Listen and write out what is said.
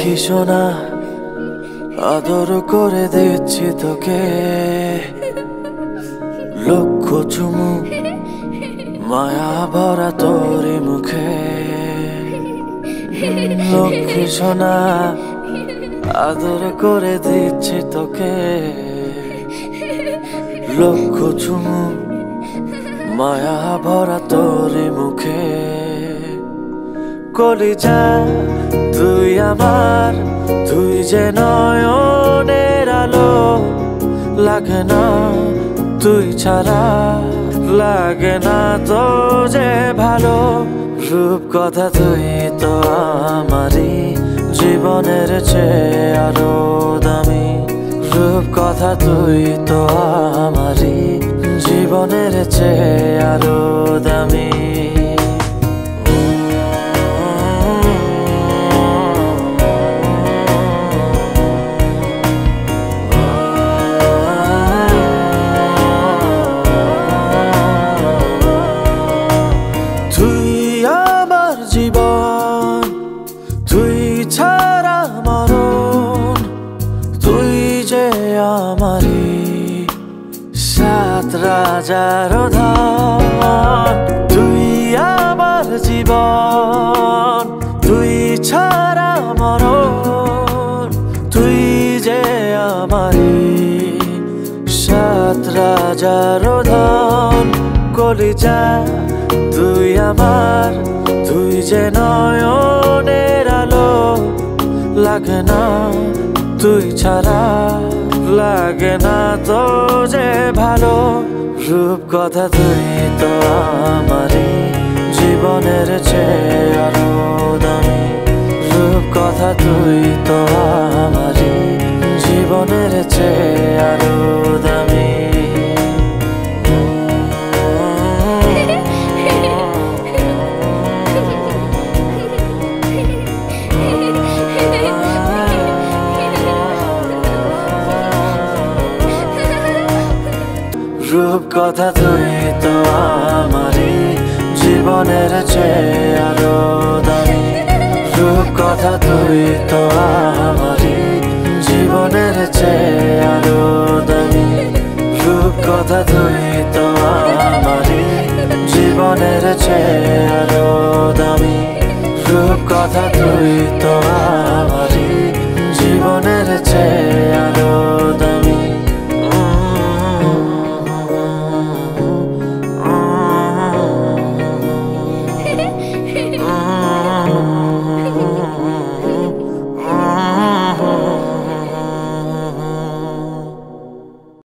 লক্ষ্মী সোনা আদর করে দিচ্ছি তোকে, লক্ষ চুমু মায়া ভরা তোরি মুখে। লক্ষ্মী সোনা আদর করে দিচ্ছি তোকে, লক্ষ চুমু মায়া ভরা তোরি মুখে। কলিজা তুই আমার, তুই যে নয়নের আলো, লাগে না তুই ছাড়া, লাগে না তো যে ভালো। রূপ কথা তুই তো আমারই জীবনের চেয়ে আরো দামি, রূপ কথা তুই তো আমারই জীবনের চেয়ে আরো দামি। জীবন তুই ছাড়া মরণ, তুই যে আমারি সাত রাজার ধন। তুই আমার জীবন, তুই ছাড়া মরণ, তুই যে আমারি সাত রাজার ধন। কলিজা তুই আমার, তুই যে নয়নের আলো, লাগে না তুই ছাড়া, লাগে না তো যে ভালো। রূপ কথা তুই তো আমারই জীবনের চেয়ে আরো দামি, রূপ কথা তুই তো আমারই জীবনের চেয়ে আরো দামি। রূপ কথা তুই তো আমারই জীবনের চেয়ে আরো দামি, রূপ কথা তুই তো আমারই জীবনের চেয়ে আরো দামি, রূপ কথা তুই তো আমারই জীবনের চেয়ে আরো দামি, রূপ কথা তুই তো আমারই জীবনের চেয়ে আরো